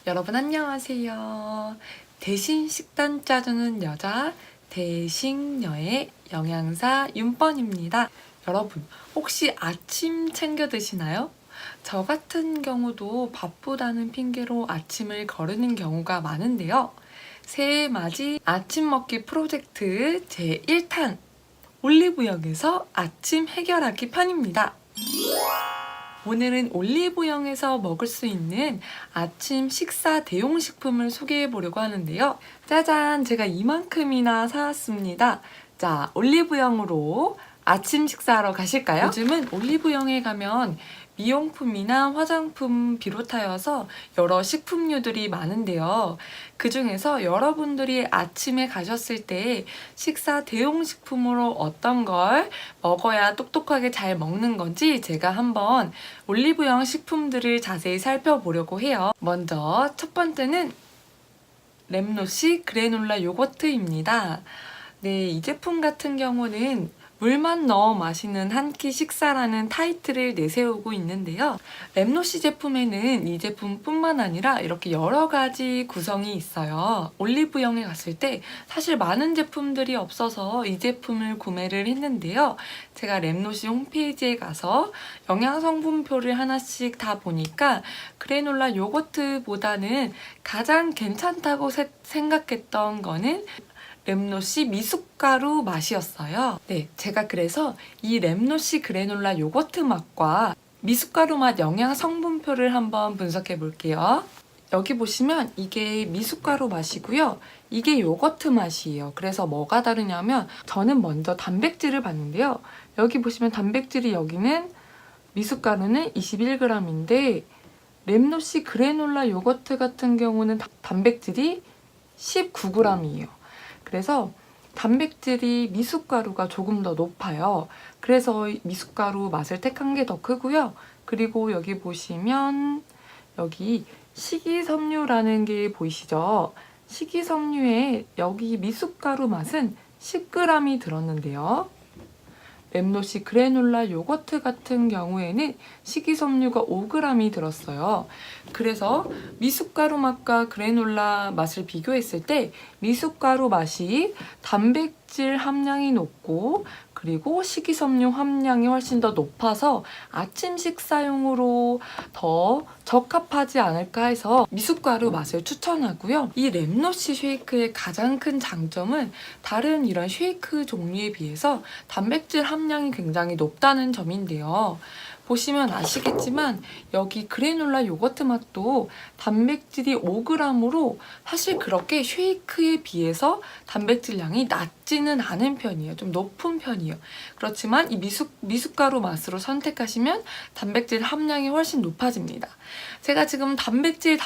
여러분 안녕하세요. 대신 식단 짜주는 여자 대식녀의 영양사 윤뻔입니다. 여러분 혹시 아침 챙겨 드시나요? 저 같은 경우도 바쁘다는 핑계로 아침을 거르는 경우가 많은데요. 새해 맞이 아침 먹기 프로젝트 제1탄 올리브영에서 아침 해결하기 편입니다. 오늘은 올리브영에서 먹을 수 있는 아침 식사 대용식품을 소개해 보려고 하는데요. 짜잔! 제가 이만큼이나 사왔습니다. 자, 올리브영으로 아침 식사하러 가실까요? 요즘은 올리브영에 가면 미용품이나 화장품 비롯하여서 여러 식품류들이 많은데요. 그 중에서 여러분들이 아침에 가셨을 때 식사 대용식품으로 어떤 걸 먹어야 똑똑하게 잘 먹는 건지 제가 한번 올리브영 식품들을 자세히 살펴보려고 해요. 먼저 첫 번째는 램노시 그래놀라 요거트입니다. 네, 이 제품 같은 경우는 물만 넣어 마시는 한 끼 식사라는 타이틀을 내세우고 있는데요. 램노시 제품에는 이 제품뿐만 아니라 이렇게 여러 가지 구성이 있어요. 올리브영에 갔을 때 사실 많은 제품들이 없어서 이 제품을 구매를 했는데요. 제가 램노시 홈페이지에 가서 영양 성분표를 하나씩 다 보니까 그래놀라 요거트보다는 가장 괜찮다고 생각했던 거는 램노시 미숫가루 맛이었어요. 네, 제가 그래서 이 램노시 그래놀라 요거트 맛과 미숫가루 맛 영양 성분표를 한번 분석해 볼게요. 여기 보시면 이게 미숫가루 맛이고요. 이게 요거트 맛이에요. 그래서 뭐가 다르냐면 저는 먼저 단백질을 봤는데요. 여기 보시면 단백질이 여기는 미숫가루는 21g인데 램노시 그래놀라 요거트 같은 경우는 단백질이 19g이에요. 그래서 단백질이 미숫가루가 조금 더 높아요. 그래서 미숫가루 맛을 택한 게 더 크고요. 그리고 여기 보시면 여기 식이섬유라는 게 보이시죠? 식이섬유에 여기 미숫가루 맛은 10g이 들었는데요. 램노시 그래놀라 요거트 같은 경우에는 식이섬유가 5g이 들었어요. 그래서 미숫가루 맛과 그래놀라 맛을 비교했을 때 미숫가루 맛이 단백질 함량이 높고 그리고 식이섬유 함량이 훨씬 더 높아서 아침 식사용으로 더 적합하지 않을까 해서 미숫가루 맛을 추천하고요. 이 램노시 쉐이크의 가장 큰 장점은 다른 이런 쉐이크 종류에 비해서 단백질 함량이 굉장히 높다는 점인데요. 보시면 아시겠지만 여기 그래놀라 요거트 맛도 단백질이 5g으로 사실 그렇게 쉐이크에 비해서 단백질량이 낮지는 않은 편이에요. 좀 높은 편이에요. 그렇지만 이 미숫가루 맛으로 선택하시면 단백질 함량이 훨씬 높아집니다. 제가 지금 단백질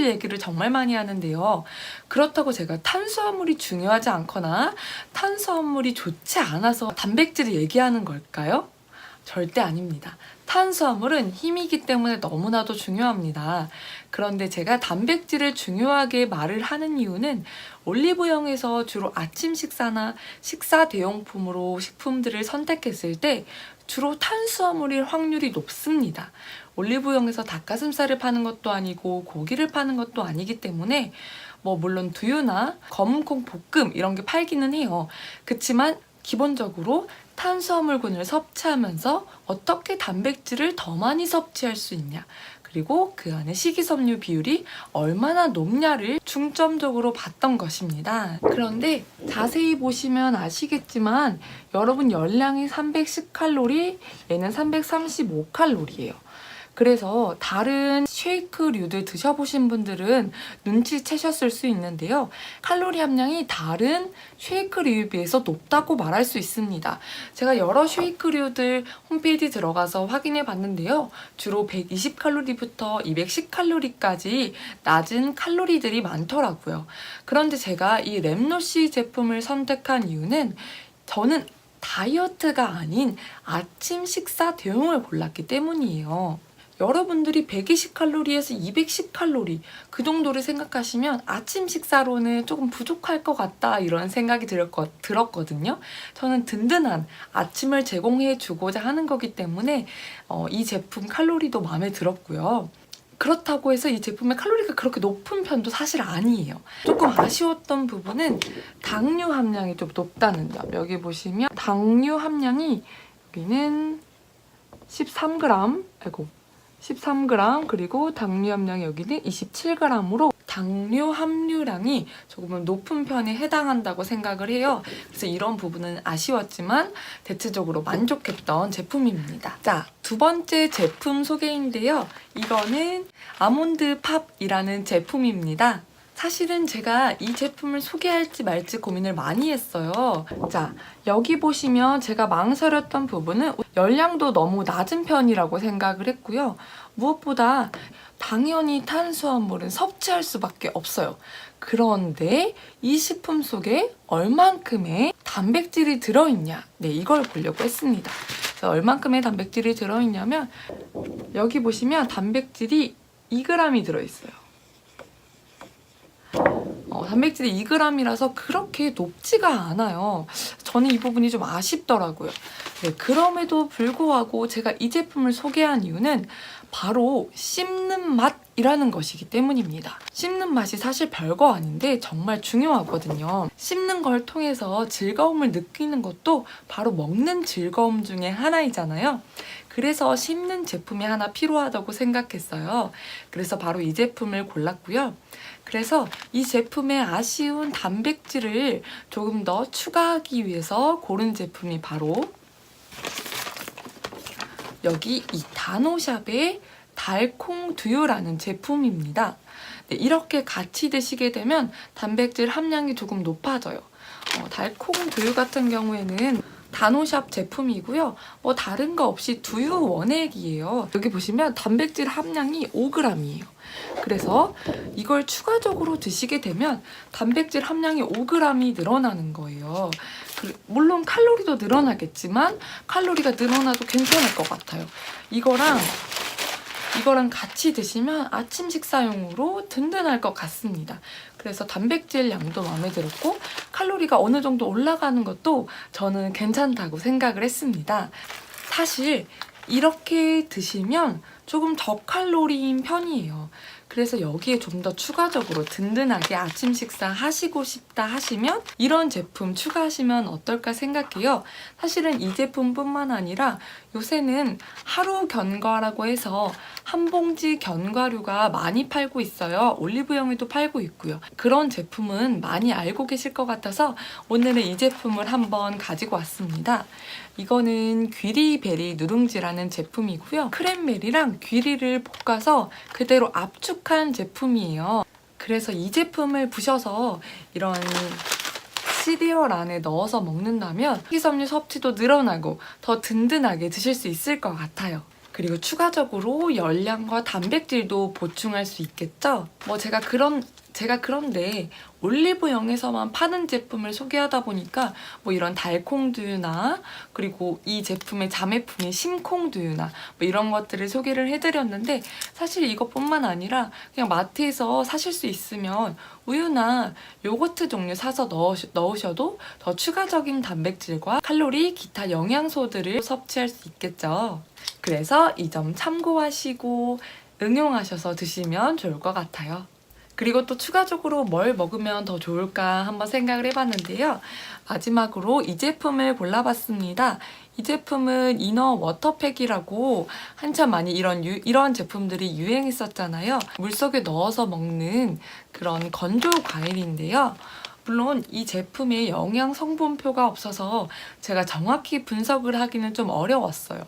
얘기를 정말 많이 하는데요. 그렇다고 제가 탄수화물이 중요하지 않거나 탄수화물이 좋지 않아서 단백질을 얘기하는 걸까요? 절대 아닙니다. 탄수화물은 힘이기 때문에 너무나도 중요합니다. 그런데 제가 단백질을 중요하게 말을 하는 이유는 올리브영에서 주로 아침 식사나 식사 대용품으로 식품들을 선택했을 때 주로 탄수화물일 확률이 높습니다. 올리브영에서 닭가슴살을 파는 것도 아니고 고기를 파는 것도 아니기 때문에 물론 두유나 검은콩 볶음 이런 게 팔기는 해요. 그치만 기본적으로 탄수화물군을 섭취하면서 어떻게 단백질을 더 많이 섭취할 수 있냐, 그리고 그 안에 식이섬유 비율이 얼마나 높냐를 중점적으로 봤던 것입니다. 그런데 자세히 보시면 아시겠지만 여러분 열량이 310칼로리, 얘는 335칼로리예요. 그래서 다른 쉐이크류들 드셔보신 분들은 눈치채셨을 수 있는데요. 칼로리 함량이 다른 쉐이크류에 비해서 높다고 말할 수 있습니다. 제가 여러 쉐이크류들 홈페이지 들어가서 확인해 봤는데요. 주로 120칼로리부터 210칼로리까지 낮은 칼로리들이 많더라고요. 그런데 제가 이 램노시 제품을 선택한 이유는 저는 다이어트가 아닌 아침 식사 대용을 골랐기 때문이에요. 여러분들이 120칼로리에서 210칼로리 그 정도를 생각하시면 아침 식사로는 조금 부족할 것 같다 이런 생각이 들었거든요. 저는 든든한 아침을 제공해 주고자 하는 거기 때문에 이 제품 칼로리도 마음에 들었고요. 그렇다고 해서 이 제품의 칼로리가 그렇게 높은 편도 사실 아니에요. 조금 아쉬웠던 부분은 당류 함량이 좀 높다는 점. 여기 보시면 당류 함량이 여기는 13g, 13g, 그리고 당류 함량이 여기는 27g으로 당류 함유량이 조금은 높은 편에 해당한다고 생각을 해요. 그래서 이런 부분은 아쉬웠지만 대체적으로 만족했던 제품입니다. 자, 두 번째 제품 소개인데요. 이거는 아몬드 팝이라는 제품입니다. 사실은 제가 이 제품을 소개할지 말지 고민을 많이 했어요. 자, 여기 보시면 제가 망설였던 부분은 열량도 너무 낮은 편이라고 생각을 했고요. 무엇보다 당연히 탄수화물은 섭취할 수밖에 없어요. 그런데 이 식품 속에 얼만큼의 단백질이 들어있냐? 네, 이걸 보려고 했습니다. 얼만큼의 단백질이 들어있냐면 여기 보시면 단백질이 2g이 들어있어요. 단백질이 2g이라서 그렇게 높지가 않아요. 저는 이 부분이 좀 아쉽더라고요. 네, 그럼에도 불구하고 제가 이 제품을 소개한 이유는 바로 씹는 맛이라는 것이기 때문입니다. 씹는 맛이 사실 별거 아닌데 정말 중요하거든요. 씹는 걸 통해서 즐거움을 느끼는 것도 바로 먹는 즐거움 중에 하나이잖아요. 그래서 씹는 제품이 하나 필요하다고 생각했어요. 그래서 바로 이 제품을 골랐고요. 그래서 이 제품의 아쉬운 단백질을 조금 더 추가하기 위해서 고른 제품이 바로 여기 이 다노샵의 달콩 두유라는 제품입니다. 네, 이렇게 같이 드시게 되면 단백질 함량이 조금 높아져요. 달콩 두유 같은 경우에는 다노샵 제품이고요. 다른 거 없이 두유 원액이에요. 여기 보시면 단백질 함량이 5g이에요. 그래서 이걸 추가적으로 드시게 되면 단백질 함량이 5g이 늘어나는 거예요. 물론 칼로리도 늘어나겠지만 칼로리가 늘어나도 괜찮을 것 같아요. 이거랑 같이 드시면 아침 식사용으로 든든할 것 같습니다. 그래서 단백질 양도 마음에 들었고 칼로리가 어느 정도 올라가는 것도 저는 괜찮다고 생각을 했습니다. 사실 이렇게 드시면 조금 저칼로리인 편이에요. 그래서 여기에 좀 더 추가적으로 든든하게 아침 식사 하시고 싶다 하시면 이런 제품 추가하시면 어떨까 생각해요. 사실은 이 제품뿐만 아니라 요새는 하루 견과라고 해서 한 봉지 견과류가 많이 팔고 있어요. 올리브영에도 팔고 있고요. 그런 제품은 많이 알고 계실 것 같아서 오늘은 이 제품을 한번 가지고 왔습니다. 이거는 귀리베리 누룽지라는 제품이고요. 크랜베리랑 귀리를 볶아서 그대로 압축한 제품이에요. 그래서 이 제품을 부셔서 이런 시리얼 안에 넣어서 먹는다면 식이섬유 섭취도 늘어나고 더 든든하게 드실 수 있을 것 같아요. 그리고 추가적으로 열량과 단백질도 보충할 수 있겠죠? 제가 그런데 올리브영에서만 파는 제품을 소개하다 보니까 이런 달콩두유나 그리고 이 제품의 자매품인 심콩두유나 이런 것들을 소개를 해드렸는데 사실 이것뿐만 아니라 그냥 마트에서 사실 수 있으면 우유나 요거트 종류 사서 넣으셔도 더 추가적인 단백질과 칼로리, 기타 영양소들을 섭취할 수 있겠죠. 그래서 이 점 참고하시고 응용하셔서 드시면 좋을 것 같아요. 그리고 또 추가적으로 뭘 먹으면 더 좋을까 한번 생각을 해봤는데요. 마지막으로 이 제품을 골라봤습니다. 이 제품은 이너 워터팩이라고 한참 많이 이런 제품들이 유행했었잖아요. 물속에 넣어서 먹는 그런 건조 과일인데요. 물론 이 제품에 영양 성분표가 없어서 제가 정확히 분석을 하기는 좀 어려웠어요.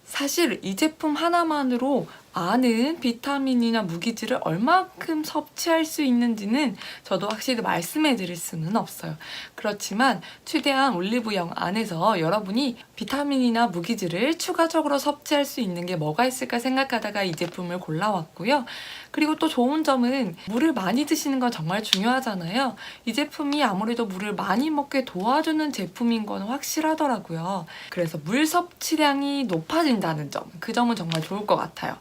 사실 이 제품 하나만으로 많은 비타민이나 무기질을 얼마큼 섭취할 수 있는지는 저도 확실히 말씀해 드릴 수는 없어요. 그렇지만 최대한 올리브영 안에서 여러분이 비타민이나 무기질을 추가적으로 섭취할 수 있는 게 뭐가 있을까 생각하다가 이 제품을 골라왔고요. 그리고 또 좋은 점은 물을 많이 드시는 건 정말 중요하잖아요. 이 제품이 아무래도 물을 많이 먹게 도와주는 제품인 건 확실하더라고요. 그래서 물 섭취량이 높아진다는 점, 그 점은 정말 좋을 것 같아요.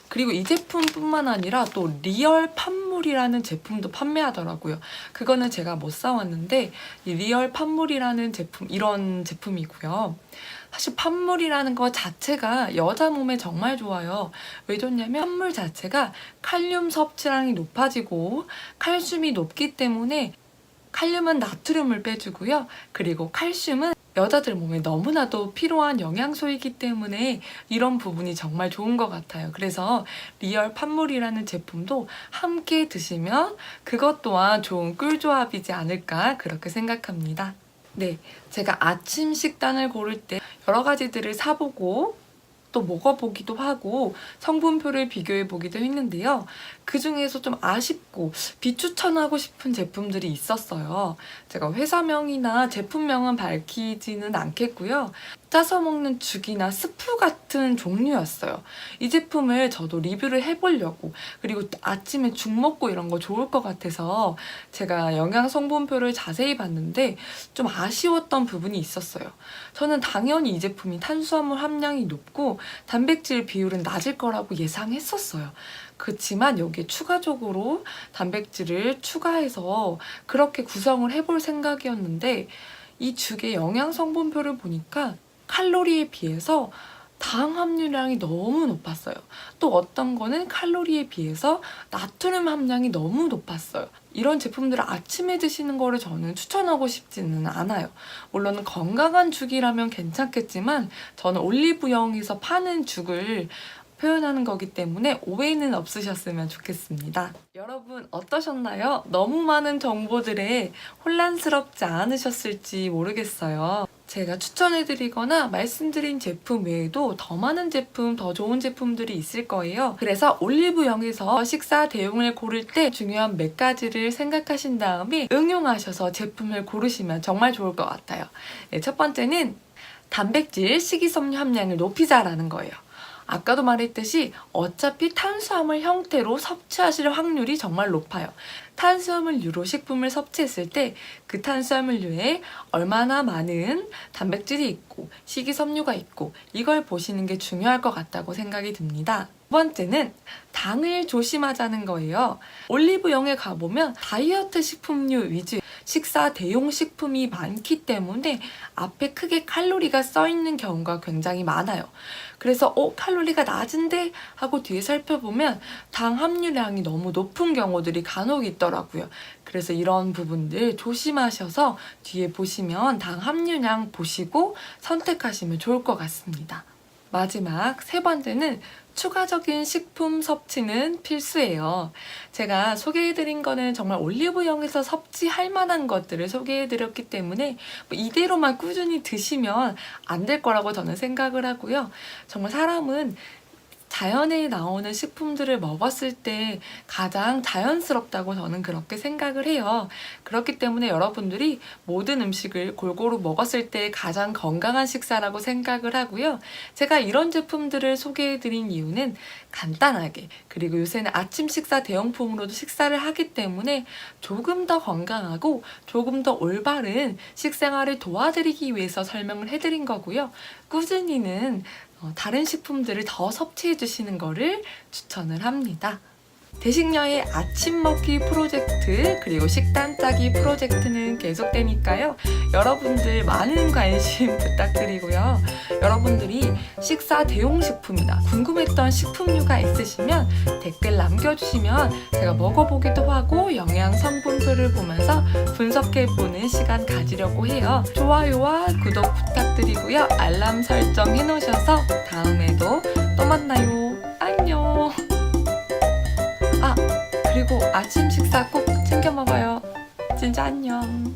그리고 이 제품뿐만 아니라 또 리얼 팥물이라는 제품도 판매하더라고요. 그거는 제가 못 사왔는데 이 리얼 팥물이라는 제품, 이런 제품이고요. 사실 판물이라는 것 자체가 여자 몸에 정말 좋아요. 왜 좋냐면 판물 자체가 칼륨 섭취량이 높아지고 칼슘이 높기 때문에 칼륨은 나트륨을 빼주고요. 그리고 칼슘은 여자들 몸에 너무나도 필요한 영양소이기 때문에 이런 부분이 정말 좋은 것 같아요. 그래서 리얼 판물이라는 제품도 함께 드시면 그것 또한 좋은 꿀조합이지 않을까 그렇게 생각합니다. 네, 제가 아침 식단을 고를 때 여러 가지들을 사보고 또 먹어보기도 하고 성분표를 비교해 보기도 했는데요. 그 중에서 좀 아쉽고 비추천하고 싶은 제품들이 있었어요. 제가 회사명이나 제품명은 밝히지는 않겠고요. 짜서 먹는 죽이나 스프 같은 종류였어요. 이 제품을 저도 리뷰를 해보려고, 그리고 아침에 죽 먹고 이런 거 좋을 것 같아서 제가 영양 성분표를 자세히 봤는데 좀 아쉬웠던 부분이 있었어요. 저는 당연히 이 제품이 탄수화물 함량이 높고 단백질 비율은 낮을 거라고 예상했었어요. 그렇지만 여기에 추가적으로 단백질을 추가해서 그렇게 구성을 해볼 생각이었는데 이 죽의 영양 성분표를 보니까 칼로리에 비해서 당 함유량이 너무 높았어요. 또 어떤 거는 칼로리에 비해서 나트륨 함량이 너무 높았어요. 이런 제품들을 아침에 드시는 거를 저는 추천하고 싶지는 않아요. 물론 건강한 죽이라면 괜찮겠지만 저는 올리브영에서 파는 죽을 표현하는 거기 때문에 오해는 없으셨으면 좋겠습니다. 여러분 어떠셨나요? 너무 많은 정보들에 혼란스럽지 않으셨을지 모르겠어요. 제가 추천해드리거나 말씀드린 제품 외에도 더 많은 제품, 더 좋은 제품들이 있을 거예요. 그래서 올리브영에서 식사 대용을 고를 때 중요한 몇 가지를 생각하신 다음에 응용하셔서 제품을 고르시면 정말 좋을 것 같아요. 네, 첫 번째는 단백질, 식이섬유 함량을 높이자라는 거예요. 아까도 말했듯이 어차피 탄수화물 형태로 섭취하실 확률이 정말 높아요. 탄수화물류로 식품을 섭취했을 때 그 탄수화물류에 얼마나 많은 단백질이 있고 식이섬유가 있고 이걸 보시는 게 중요할 것 같다고 생각이 듭니다. 두 번째는 당을 조심하자는 거예요. 올리브영에 가보면 다이어트 식품류 위주 식사 대용 식품이 많기 때문에 앞에 크게 칼로리가 써 있는 경우가 굉장히 많아요. 그래서 칼로리가 낮은데 하고 뒤에 살펴보면 당 함유량이 너무 높은 경우들이 간혹 있더라고요. 그래서 이런 부분들 조심하셔서 뒤에 보시면 당 함유량 보시고 선택하시면 좋을 것 같습니다. 마지막 세 번째는 추가적인 식품 섭취는 필수예요. 제가 소개해드린 거는 정말 올리브영에서 섭취할 만한 것들을 소개해드렸기 때문에 이대로만 꾸준히 드시면 안 될 거라고 저는 생각을 하고요. 정말 사람은 자연에 나오는 식품들을 먹었을 때 가장 자연스럽다고 저는 그렇게 생각을 해요. 그렇기 때문에 여러분들이 모든 음식을 골고루 먹었을 때 가장 건강한 식사라고 생각을 하고요. 제가 이런 제품들을 소개해드린 이유는 간단하게, 그리고 요새는 아침 식사 대용품으로도 식사를 하기 때문에 조금 더 건강하고 조금 더 올바른 식생활을 도와드리기 위해서 설명을 해드린 거고요. 꾸준히는 다른 식품들을 더 섭취해 주시는 거를 추천을 합니다. 대식녀의 아침 먹기 프로젝트 그리고 식단 짜기 프로젝트는 계속되니까요. 여러분들 많은 관심 부탁드리고요. 여러분들이 식사 대용식품이나 궁금했던 식품류가 있으시면 댓글 남겨주시면 제가 먹어보기도 하고 영양 성분표를 보면서 분석해보는 시간 가지려고 해요. 좋아요와 구독 부탁드리고요. 알람 설정 해놓으셔서 다음에도 또 만나요. 안녕. 그리고 아침 식사 꼭 챙겨 먹어요. 진짜 안녕.